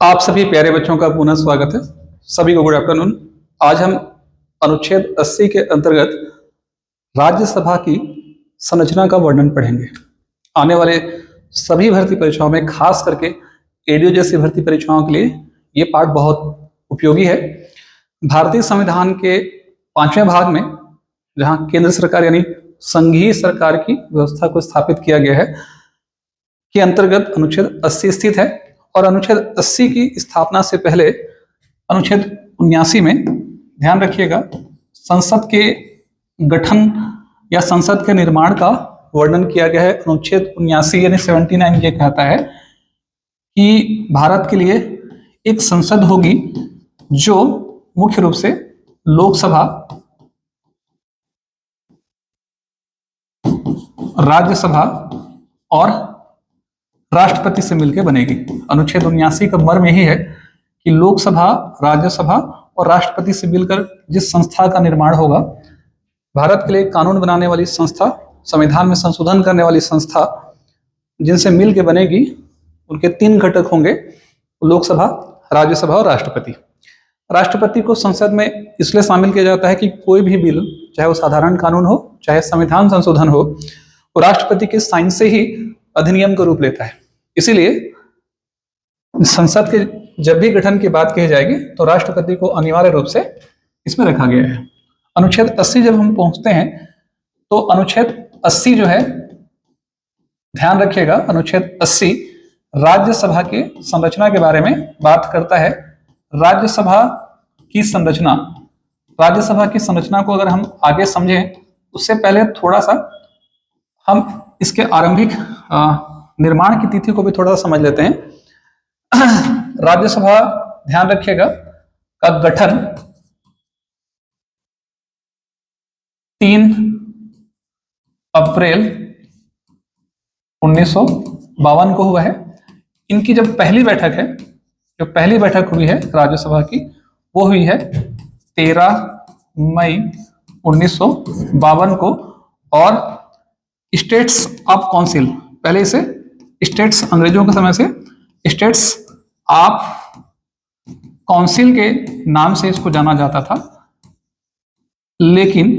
आप सभी प्यारे बच्चों का पुनः स्वागत है। सभी को गुड आफ्टरनून। आज हम अनुच्छेद 80 के अंतर्गत राज्यसभा की संरचना का वर्णन पढ़ेंगे। आने वाले सभी भर्ती परीक्षाओं में, खास करके एडीओ जैसी भर्ती परीक्षाओं के लिए ये पाठ बहुत उपयोगी है। भारतीय संविधान के 5वें भाग में, जहां केंद्र सरकार यानी संघीय सरकार की व्यवस्था को स्थापित किया गया है, के अंतर्गत अनुच्छेद 80 स्थित है। और अनुच्छेद 80 की स्थापना से पहले अनुच्छेद 79 में, ध्यान रखिएगा, संसद के गठन या संसद के निर्माण का वर्णन किया गया है। अनुच्छेद 79 यानी 79 ये कहता है कि भारत के लिए एक संसद होगी जो मुख्य रूप से लोकसभा, राज्यसभा और राष्ट्रपति से मिलकर बनेगी। अनुच्छेद 79 का मर्म यही है कि लोकसभा, राज्यसभा और राष्ट्रपति से मिलकर जिस संस्था का निर्माण होगा, भारत के लिए कानून बनाने वाली संस्था, संविधान में संशोधन करने वाली संस्था, जिनसे मिलकर बनेगी, उनके 3 घटक होंगे: लोकसभा, राज्यसभा और राष्ट्रपति। राष्ट्रपति को संसद में इसलिए शामिल किया जाता है कि कोई भी बिल, चाहे वो साधारण कानून हो, चाहे संविधान संशोधन हो, वो राष्ट्रपति के साइन से ही अधिनियम का रूप लेता है। इसीलिए संसद के जब भी गठन की बात कही जाएगी तो राष्ट्रपति को अनिवार्य रूप से इसमें रखा गया है। अनुच्छेद 80 जब हम पहुंचते हैं तो अनुच्छेद 80 जो है, ध्यान रखिएगा, अनुच्छेद 80 राज्यसभा के संरचना के बारे में बात करता है। राज्यसभा की संरचना, राज्यसभा की संरचना को अगर हम आगे समझें, उससे पहले थोड़ा सा हम इसके आरंभिक निर्माण की तिथि को भी थोड़ा सा समझ लेते हैं। राज्यसभा, ध्यान रखिएगा, का गठन 3 अप्रैल 1952 को हुआ है। इनकी जब पहली बैठक है, जो पहली बैठक हुई है राज्यसभा की, वो हुई है 13 मई 1952 को। और स्टेट्स ऑफ काउंसिल, पहले इसे स्टेट्स, अंग्रेजों के समय से स्टेट्स ऑफ काउंसिल के नाम से इसको जाना जाता था, लेकिन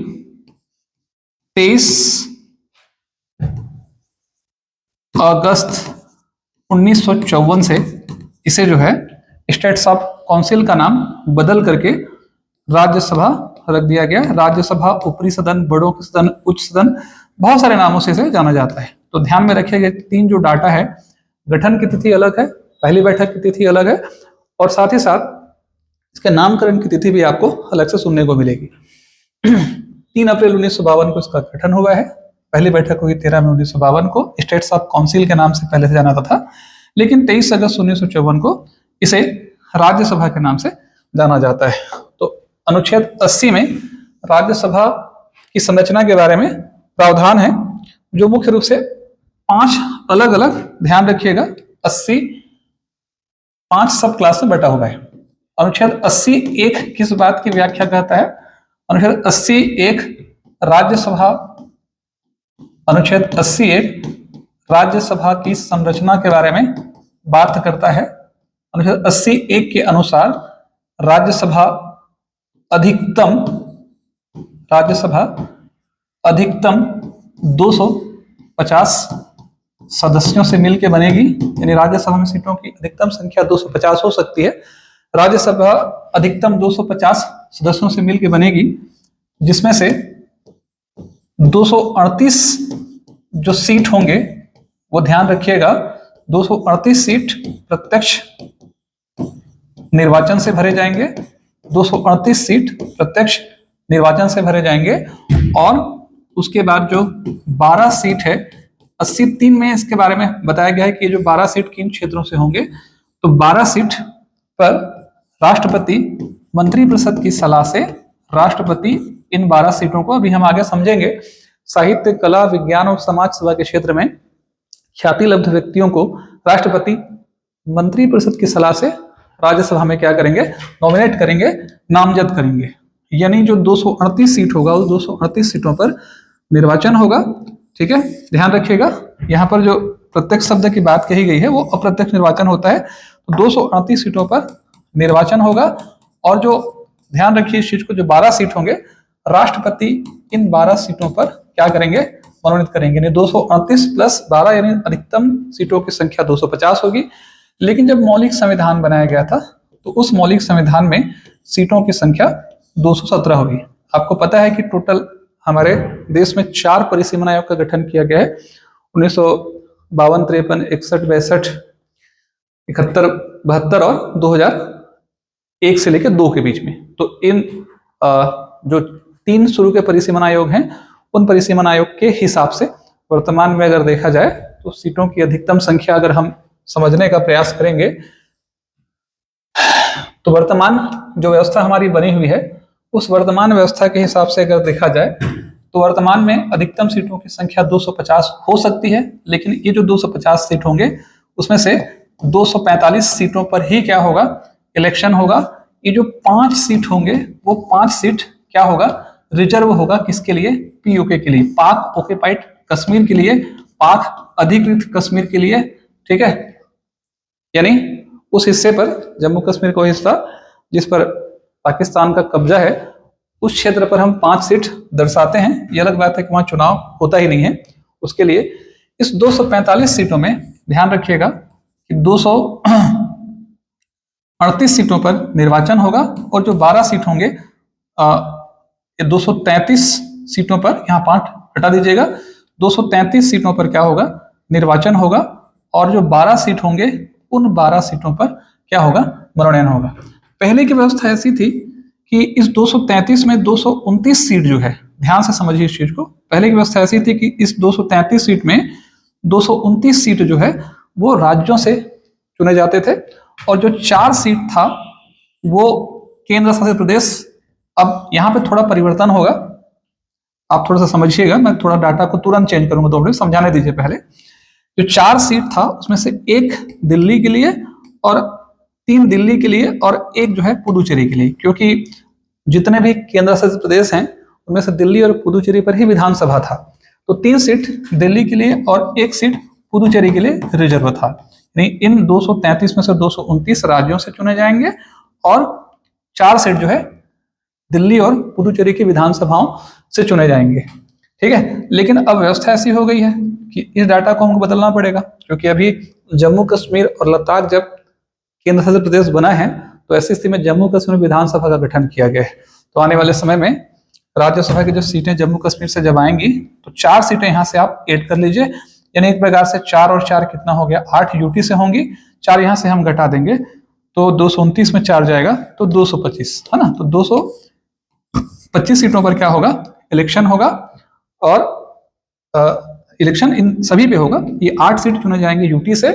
23 अगस्त 1954 से इसे जो है स्टेट्स ऑफ काउंसिल का नाम बदल करके राज्यसभा रख दिया गया। राज्यसभा ऊपरी सदन, बड़ों के सदन, उच्च सदन, बहुत सारे नामों से इसे जाना जाता है। तो ध्यान में रखिएगा, 3 जो डाटा है, गठन की तिथि अलग है, पहली बैठक की तिथि अलग है, और साथ ही साथ इसके नामकरण की तिथि भी आपको अलग से सुनने को मिलेगी। 3 अप्रैल 1952 को इसका गठन हुआ है। पहली बैठक हुई 13 मई 1952 को। स्टेट्स ऑफ काउंसिल के नाम से पहले से जाना था, लेकिन 23 अगस्त 1954 को इसे राज्यसभा के नाम से जाना जाता है। तो अनुच्छेद 80 में राज्यसभा की संरचना के बारे में प्रावधान है, जो मुख्य रूप से 5 अलग अलग, ध्यान रखिएगा, 80 5 सब क्लास में बटा हुआ है। अनुच्छेद 80 एक किस बात की व्याख्या करता है? अनुच्छेद 80 एक राज्यसभा, अनुच्छेद 80 एक राज्यसभा की संरचना के बारे में बात करता है। अनुच्छेद 80 एक के अनुसार राज्यसभा अधिकतम 250 सदस्यों से मिलकर बनेगी, यानी राज्यसभा में सीटों की अधिकतम संख्या 250 हो सकती है। राज्यसभा अधिकतम 250 सदस्यों से मिलकर बनेगी, जिसमें से 238 जो सीट होंगे, वो ध्यान रखिएगा, 238 सीट प्रत्यक्ष निर्वाचन से भरे जाएंगे। 238 सीट प्रत्यक्ष निर्वाचन से भरे जाएंगे। और उसके बाद जो 12 सीट है, 83 में इसके बारे में बताया गया है कि ये जो 12 सीट किन क्षेत्रों से होंगे, तो 12 सीट पर राष्ट्रपति मंत्रिपरिषद की सलाह से राष्ट्रपति इन 12 सीटों को, अभी हम आगे समझेंगे, साहित्य, कला, विज्ञान और समाज सेवा के क्षेत्र में ख्याति लब्ध व्यक्तियों को राष्ट्रपति मंत्रिपरिषद की सलाह से राज्यसभा में क्या करेंगे? नॉमिनेट करेंगे, नामजद करेंगे। यानी जो 238 सीट होगा, उस 238 सीटों पर निर्वाचन होगा। ठीक है, ध्यान रखिएगा, यहाँ पर जो प्रत्यक्ष शब्द की बात कही गई है वो अप्रत्यक्ष निर्वाचन होता है। तो 238 सीटों पर निर्वाचन होगा। और जो ध्यान रखिए इस चीज को, जो 12 सीट होंगे, राष्ट्रपति इन 12 सीटों पर क्या करेंगे, मनोनीत करेंगे। यानी 238 प्लस 12 यानी अधिकतम सीटों की संख्या 250 होगी। लेकिन जब मौलिक संविधान बनाया गया था तो उस मौलिक संविधान में सीटों की संख्या 217 होगी। आपको पता है कि टोटल हमारे देश में 4 परिसीमन आयोग का गठन किया गया है, 1952, 53, 61, 62, 71, 72 और 2001 से लेकर 2 के बीच में। तो इन जो 3 शुरू के परिसीमन आयोग हैं, उन परिसीमन आयोग के हिसाब से वर्तमान में अगर देखा जाए तो सीटों की अधिकतम संख्या अगर हम समझने का प्रयास करेंगे तो वर्तमान जो व्यवस्था हमारी बनी हुई है उस वर्तमान व्यवस्था के हिसाब से अगर देखा जाए तो वर्तमान में अधिकतम सीटों की संख्या 250 हो सकती है। लेकिन ये जो 250 सीट होंगे उसमें से 245 सीटों पर ही क्या होगा, इलेक्शन होगा। ये जो 5 सीट होंगे वो 5 सीट क्या होगा, रिजर्व होगा। किसके लिए, पीओके के लिए, पाक ऑक्युपाइड कश्मीर के लिए, पाक अधिकृत कश्मीर के लिए। ठीक है, यानी उस हिस्से पर, जम्मू कश्मीर का हिस्सा जिस पर पाकिस्तान का कब्जा है, उस क्षेत्र पर हम 5 सीट दर्शाते हैं। ये अलग बात है कि वहां चुनाव होता ही नहीं है। उसके लिए इस 245 सीटों में ध्यान रखिएगा कि 238 सीटों पर निर्वाचन होगा और जो 12 सीट होंगे, 233 सीटों पर, यहाँ 5 हटा दीजिएगा, 233 सीटों पर क्या होगा, निर्वाचन होगा। और जो 12 सीट होंगे उन 12 सीटों पर क्या होगा, मनोनयन होगा। पहले की व्यवस्था ऐसी थी कि इस 233 में 229 सीट जो है, ध्यान से समझिए इस चीज को, पहले की व्यवस्था ऐसी थी कि इस 233 सीट में 229 सीट जो है वो राज्यों से चुने जाते थे और जो 4 सीट था वो केंद्र शासित प्रदेश। अब यहाँ पे थोड़ा परिवर्तन होगा, आप थोड़ा सा समझिएगा, मैं थोड़ा डाटा को तुरंत चेंज करूंगा, तो समझाने दीजिए। पहले जो 4 सीट था उसमें से 1 दिल्ली के लिए और 3 दिल्ली के लिए और 1 जो है पुदुचेरी के लिए, क्योंकि जितने भी केंद्र शासित प्रदेश हैं उनमें से दिल्ली और पुदुचेरी पर ही विधानसभा था। तो 3 सीट दिल्ली के लिए और 1 सीट पुदुचेरी के लिए रिजर्व था। यानी इन 233 में से 229 राज्यों से चुने जाएंगे और 4 सीट जो है दिल्ली और पुदुचेरी की विधानसभाओं से चुने जाएंगे। ठीक है, लेकिन अब व्यवस्था ऐसी हो गई है कि इस डाटा को हमको बदलना पड़ेगा, क्योंकि अभी जम्मू कश्मीर और लद्दाख जब केंद्र शासित प्रदेश बना है तो ऐसी स्थिति में जम्मू कश्मीर विधानसभा का गठन किया गया है। तो आने वाले समय में राज्यसभा की जो सीटें जम्मू कश्मीर से जब आएंगी तो 4 सीटें यहाँ से आप ऐड कर लीजिए। यानी एक प्रकार से 4 और 4 कितना हो गया, 8 यूटी से होंगी, 4 यहाँ से हम घटा देंगे तो 229 में 4 जाएगा तो 225, है ना। तो 225 सीटों पर क्या होगा, इलेक्शन होगा और इलेक्शन इन सभी पे होगा। ये 8 सीट चुने जाएंगे यूटी से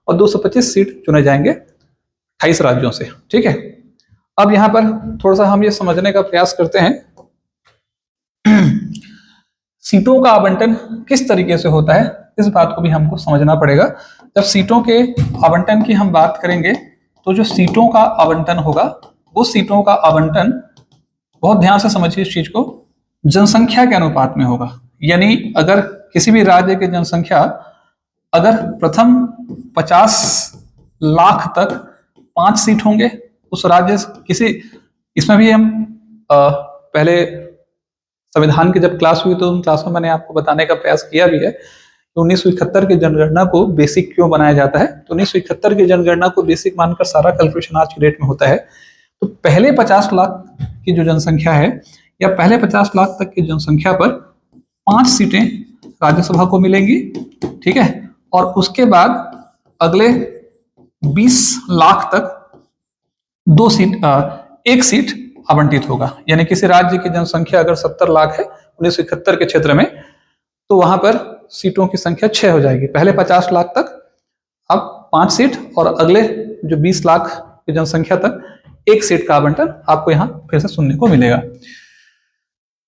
और 225 सीट चुने जाएंगे 28 राज्यों से। ठीक है, अब यहाँ पर थोड़ा सा हम ये समझने का प्रयास करते हैं सीटों का आवंटन किस तरीके से होता है, इस बात को भी हमको समझना पड़ेगा। जब सीटों के आवंटन की हम बात करेंगे तो जो सीटों का आवंटन होगा वो सीटों का आवंटन, बहुत ध्यान से समझिए इस चीज को, जनसंख्या के अनुपात में होगा। यानी अगर किसी भी राज्य की जनसंख्या अगर प्रथम 50 लाख तक 5 सीट होंगे उस राज्य किसी, इसमें भी हम पहले संविधान की जब क्लास हुई तो उन क्लास में मैंने आपको बताने का प्रयास किया भी है कि 1971 की जनगणना को बेसिक क्यों बनाया जाता है। तो 1971 की जनगणना को बेसिक मानकर सारा कैलकुलेशन आज की डेट में होता है। तो पहले 50 लाख की जो जनसंख्या है या पहले 50 लाख तक की जनसंख्या पर 5 सीटें राज्यसभा को मिलेंगी। ठीक है, और उसके बाद अगले 20 लाख तक 1 सीट आवंटित होगा। यानी किसी राज्य की जनसंख्या अगर 70 लाख है 1971 के क्षेत्र में तो वहां पर सीटों की संख्या 6 हो जाएगी। पहले 50 लाख तक अब 5 सीट और अगले जो 20 लाख की जनसंख्या तक 1 सीट का आवंटन आपको यहाँ फिर से सुनने को मिलेगा।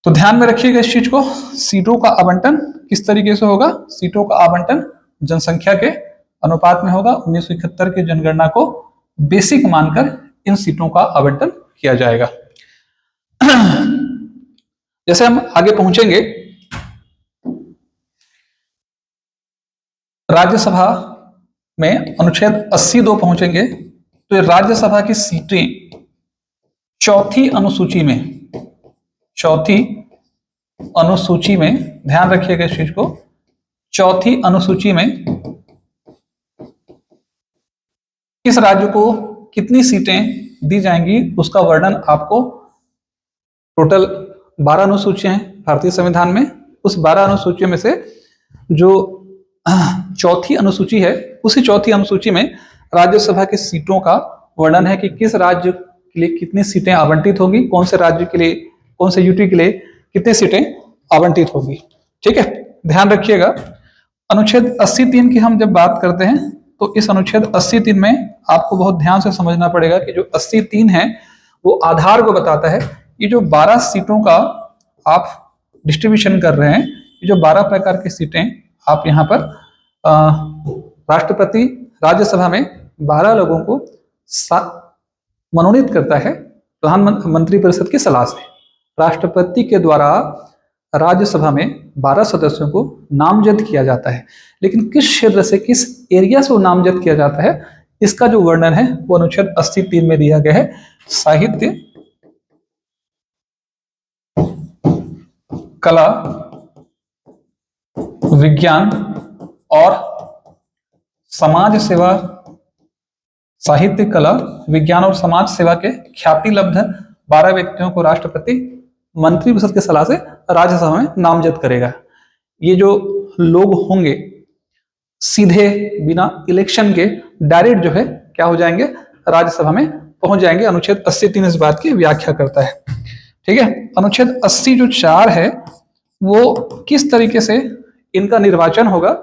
तो ध्यान में रखिएगा इस चीज को, सीटों का आवंटन किस तरीके से होगा, सीटों का आवंटन जनसंख्या के अनुपात में होगा। 1971 की जनगणना को बेसिक मानकर इन सीटों का आवंटन किया जाएगा। जैसे हम आगे पहुंचेंगे राज्यसभा में अनुच्छेद 82 पहुंचेंगे तो ये राज्यसभा की सीटें चौथी अनुसूची में ध्यान रखिएगा इस चीज को, चौथी अनुसूची में किस राज्य को कितनी सीटें दी जाएंगी उसका वर्णन आपको, टोटल 12 अनुसूचियां हैं भारतीय संविधान में, उस 12 अनुसूचियों में से जो चौथी अनुसूची है, उसी चौथी अनुसूची में राज्यसभा की सीटों का वर्णन है कि किस राज्य के लिए कितनी सीटें आवंटित होगी, कौन से राज्य के लिए, कौन से यूटी के लिए कितनी सीटें आवंटित होगी। ठीक है, ध्यान रखिएगा। अनुच्छेद 80(3) की हम जब बात करते हैं तो इस अनुच्छेद 80(3) में आपको बहुत ध्यान से समझना पड़ेगा कि जो 80(3) है वो आधार को बताता है। ये जो 12 सीटों का आप डिस्ट्रीब्यूशन कर रहे हैं, ये जो 12 प्रकार की सीटें आप यहाँ पर राष्ट्रपति राज्यसभा में 12 लोगों को मनोनीत करता है प्रधानमंत्री परिषद की सलाह से। राष्ट्रपति के द्वारा राज्यसभा में 12 सदस्यों को नामजद किया जाता है, लेकिन किस क्षेत्र से, किस एरिया से वो नामजद किया जाता है, इसका जो वर्णन है वो अनुच्छेद 80(3) में दिया गया है। साहित्य, कला, विज्ञान और समाज सेवा, साहित्य, कला, विज्ञान और समाज सेवा के ख्याति लब्ध 12 व्यक्तियों को राष्ट्रपति मंत्रिपरिषद की सलाह से राज्यसभा में नामजद करेगा। ये जो लोग होंगे सीधे बिना इलेक्शन के डायरेक्ट जो है क्या हो जाएंगे, राज्यसभा में पहुंच जाएंगे। अनुच्छेद 80(3) इस बात की व्याख्या करता है। ठीक है, अनुच्छेद 80 जो 4 है वो किस तरीके से इनका निर्वाचन होगा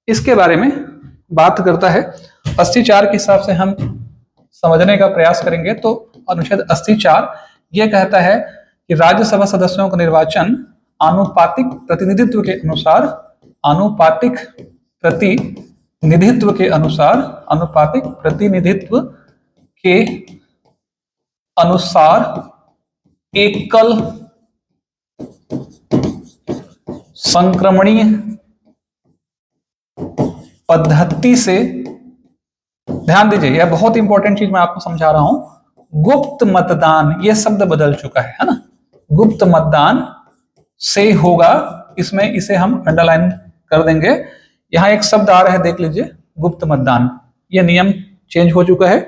इसके बारे में बात करता है। 80(4) के हिसाब से हम समझने का प्रयास करेंगे तो अनुच्छेद 80(4) यह कहता है कि राज्यसभा सदस्यों का निर्वाचन आनुपातिक प्रतिनिधित्व के अनुसार, आनुपातिक प्रतिनिधित्व के अनुसार, आनुपातिक प्रतिनिधित्व के अनुसार एकल संक्रमणीय पद्धति से, ध्यान दीजिए यह बहुत इंपॉर्टेंट चीज मैं आपको समझा रहा हूं, गुप्त मतदान, यह शब्द बदल चुका है ना, गुप्त मतदान से होगा। इसमें इसे हम अंडरलाइन कर देंगे। यहां एक शब्द आ रहा है, देख लीजिए, गुप्त मतदान, यह नियम चेंज हो चुका है।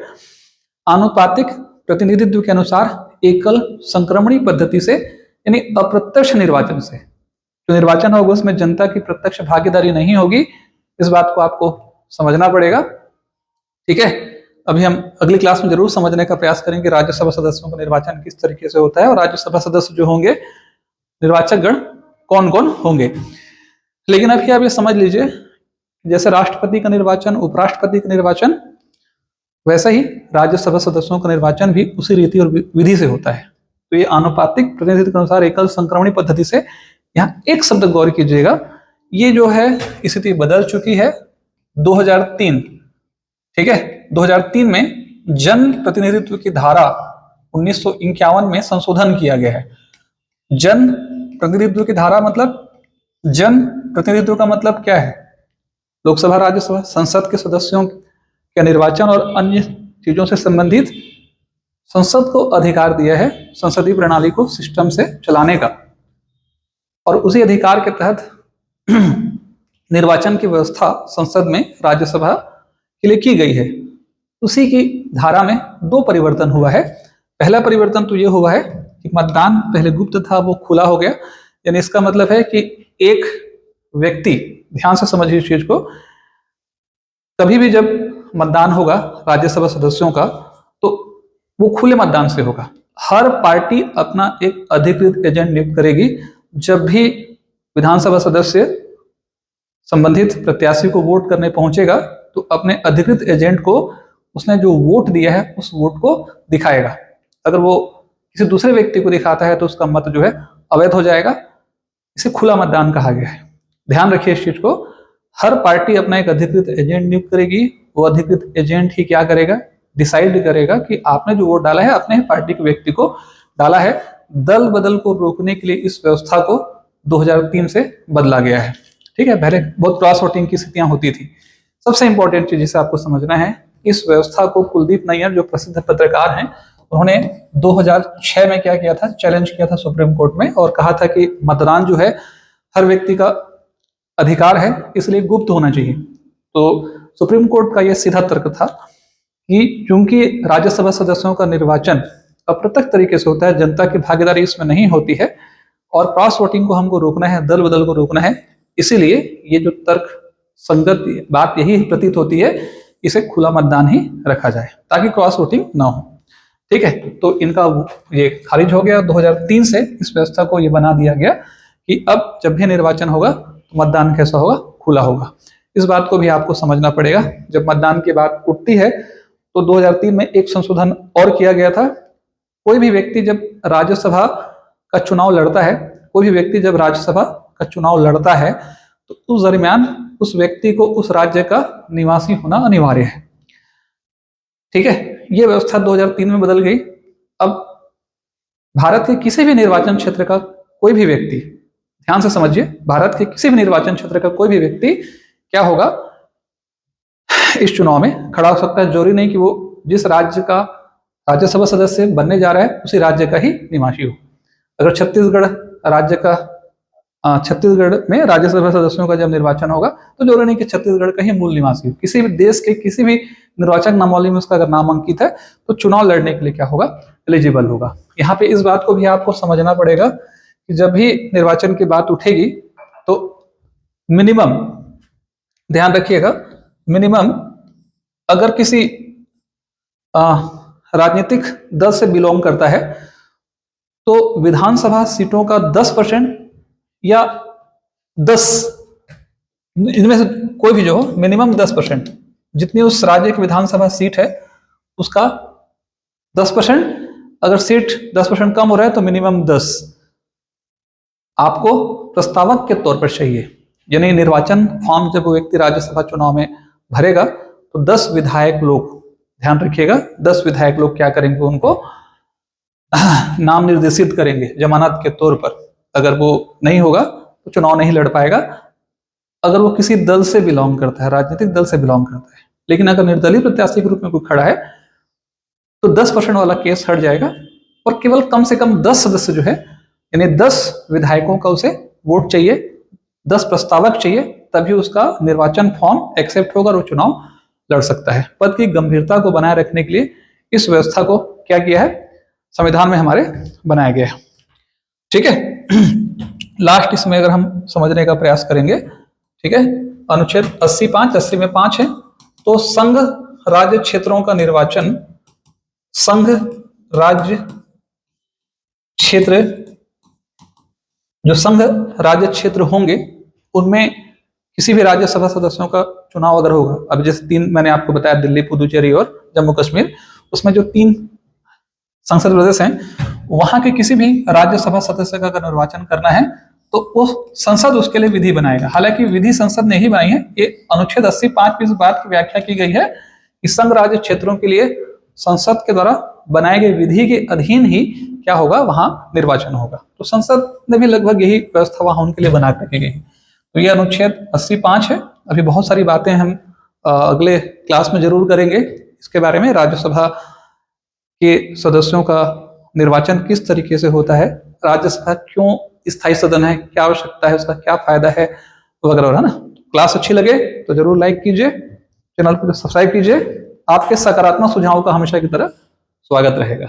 आनुपातिक प्रतिनिधित्व के अनुसार एकल संक्रमणीय पद्धति से, यानी अप्रत्यक्ष निर्वाचन से, जो निर्वाचन होगा उसमें जनता की प्रत्यक्ष भागीदारी नहीं होगी। इस बात को आपको समझना पड़ेगा। ठीक है, अभी हम अगली क्लास में जरूर समझने का प्रयास करेंगे राज्यसभा सदस्यों का निर्वाचन किस तरीके से होता है और राज्यसभा सदस्य जो होंगे, निर्वाचक गण कौन कौन होंगे। लेकिन अभी आप ये समझ लीजिए, जैसे राष्ट्रपति का निर्वाचन, उपराष्ट्रपति का निर्वाचन, वैसा ही राज्यसभा सदस्यों का निर्वाचन भी उसी रीति और विधि से होता है। तो ये आनुपातिक प्रतिनिधित्व के अनुसार एकल संक्रमणीय पद्धति से, यहाँ एक शब्द गौर कीजिएगा, ये जो है स्थिति बदल चुकी है 2003। ठीक है, 2003 में जन प्रतिनिधित्व की धारा 1951 में संशोधन किया गया है। जन प्रतिनिधित्व की धारा मतलब, जन प्रतिनिधित्व का मतलब क्या है, लोकसभा, राज्यसभा, संसद के सदस्यों के निर्वाचन और अन्य चीजों से संबंधित संसद को अधिकार दिया है संसदीय प्रणाली को सिस्टम से चलाने का, और उसी अधिकार के तहत निर्वाचन की व्यवस्था संसद में राज्यसभा के लिए की गई है। उसी की धारा में 2 परिवर्तन हुआ है। पहला परिवर्तन तो ये हुआ है कि मतदान पहले गुप्त था, वो खुला हो गया। यानी इसका मतलब है कि एक व्यक्ति, ध्यान से समझिए इस चीज को, कभी भी जब मतदान होगा राज्यसभा सदस्यों का तो वो खुले मतदान से होगा। हर पार्टी अपना एक अधिकृत एजेंट नियुक्त करेगी। जब भी विधानसभा सदस्य संबंधित प्रत्याशी को वोट करने पहुंचेगा तो अपने अधिकृत एजेंट को उसने जो वोट दिया है उस वोट को दिखाएगा। अगर वो किसी दूसरे व्यक्ति को दिखाता है तो उसका मत जो है अवैध हो जाएगा। इसे खुला मतदान कहा गया है। ध्यान रखिए इस चीज को। हर पार्टी अपना एक अधिकृत एजेंट नियुक्त करेगी। वो अधिकृत एजेंट ही क्या करेगा, डिसाइड करेगा कि आपने जो वोट डाला है अपने पार्टी के व्यक्ति को डाला है। दल बदल को रोकने के लिए इस व्यवस्था को 2003 से बदला गया है। ठीक है, पहले बहुत क्रॉस वोटिंग की स्थितियां होती थी। सबसे इंपॉर्टेंट चीज जिसे आपको समझना है इस व्यवस्था को कुलदीप नैयर जो प्रसिद्ध पत्रकार हैं, उन्होंने 2006 में क्या किया था, चैलेंज किया था सुप्रीम कोर्ट में और कहा था कि मतदान जो है हर व्यक्ति का अधिकार है, इसलिए गुप्त होना चाहिए। तो सुप्रीम कोर्ट का यह सीधा तर्क था कि क्योंकि राज्यसभा सदस्यों का निर्वाचन अप्रत्यक्ष तरीके से होता है, जनता की भागीदारी इसमें नहीं होती है और क्रॉस वोटिंग को हमको रोकना है, दल बदल को रोकना है, इसीलिए ये जो तर्क संगत बात यही प्रतीत होती है, इसे खुला मतदान ही रखा जाए ताकि क्रॉस वोटिंग ना हो। ठीक है, तो इनका ये खारिज हो गया। 2003 से इस व्यवस्था को ये बना दिया गया कि अब जब भी निर्वाचन होगा तो मतदान कैसा होगा, खुला होगा। इस बात को भी आपको समझना पड़ेगा। जब मतदान की बात उठती है तो 2003 में एक संशोधन और किया गया था। कोई भी व्यक्ति जब राज्यसभा का चुनाव लड़ता है, कोई भी व्यक्ति जब राज्यसभा का चुनाव लड़ता है तो उस दरमियान उस व्यक्ति को उस राज्य का निवासी होना अनिवार्य है। ठीक है, यह व्यवस्था 2003 में बदल गई। अब भारत के किसी भी निर्वाचन क्षेत्र का कोई भी व्यक्ति, ध्यान से समझिए, भारत के किसी भी निर्वाचन क्षेत्र का कोई भी व्यक्ति क्या होगा, इस चुनाव में खड़ा हो सकता है। जरूरी नहीं कि वो जिस राज्य का राज्यसभा सदस्य बनने जा रहा है उसी राज्य का ही निवासी हो। अगर छत्तीसगढ़ राज्य का छत्तीसगढ़ में राज्यसभा सदस्यों का जब निर्वाचन होगा तो जरूरी नहीं कि छत्तीसगढ़ का ही मूल निवासी हो, किसी भी देश के किसी भी निर्वाचक नामावली में उसका अगर नाम अंकित है तो चुनाव लड़ने के लिए क्या होगा, एलिजिबल होगा। यहाँ पे इस बात को भी आपको समझना पड़ेगा कि जब भी निर्वाचन की बात उठेगी तो मिनिमम, ध्यान रखिएगा, मिनिमम अगर किसी राजनीतिक दल से बिलोंग करता है तो विधानसभा सीटों का 10% या 10, इनमें से कोई भी जो हो, मिनिमम 10%, जितनी उस राज्य की विधानसभा सीट है उसका 10%, अगर सीट 10% कम हो रहा है तो मिनिमम 10 आपको प्रस्तावक के तौर पर चाहिए। यानी निर्वाचन फॉर्म जब व्यक्ति राज्यसभा चुनाव में भरेगा तो 10 विधायक लोग, ध्यान रखिएगा, 10 विधायक लोग क्या करेंगे, उनको नाम निर्देशित करेंगे जमानत के तौर पर। अगर वो नहीं होगा तो चुनाव नहीं लड़ पाएगा। अगर वो किसी दल से बिलोंग करता है, राजनीतिक दल से बिलोंग करता है, लेकिन अगर निर्दलीय प्रत्याशी के रूप में कोई खड़ा है तो 10% वाला केस हट जाएगा और केवल कम से कम 10 सदस्य जो है, यानी 10 विधायकों का उसे वोट चाहिए, 10 प्रस्तावक चाहिए, तभी उसका निर्वाचन फॉर्म एक्सेप्ट होगा और वो चुनाव लड़ सकता है। पद की गंभीरता को बनाए रखने के लिए इस व्यवस्था को क्या किया है, संविधान में हमारे बनाया गया है। ठीक है, लास्ट इसमें अगर हम समझने का प्रयास करेंगे, ठीक है, अनुच्छेद 80 में 5 है, तो संघ राज्य क्षेत्रों का निर्वाचन, संघ राज्य क्षेत्र, जो संघ राज्य क्षेत्र होंगे उनमें किसी भी राज्यसभा सदस्यों का चुनाव अगर होगा, अब जैसे 3 मैंने आपको बताया, दिल्ली, पुदुचेरी और जम्मू कश्मीर, उसमें जो 3 संसद प्रदेश हैं वहां के किसी भी राज्यसभा सदस्य का अगर निर्वाचन करना है तो उस संसद उसके लिए विधि बनाएगा। हालांकि विधि संसद ने ही बनाई है, ये अनुच्छेद 80(5) में इस बात की व्याख्या की गई है कि संघ राज्य क्षेत्रों के लिए संसद के द्वारा बनाए गए विधि के अधीन ही क्या होगा, वहां निर्वाचन होगा। तो संसद ने भी लगभग यही व्यवस्था वहां उनके लिए बना करके गई। तो ये अनुच्छेद 80(5) है। अभी बहुत सारी बातें हम अगले क्लास में जरूर करेंगे इसके बारे में, राज्यसभा के सदस्यों का निर्वाचन किस तरीके से होता है, राज्यसभा क्यों स्थायी सदन है, क्या आवश्यकता है, उसका क्या फायदा है, वगैरह वगैरह ना। क्लास अच्छी लगे तो जरूर लाइक कीजिए, चैनल को सब्सक्राइब कीजिए। आपके सकारात्मक सुझावों का हमेशा की तरह स्वागत रहेगा।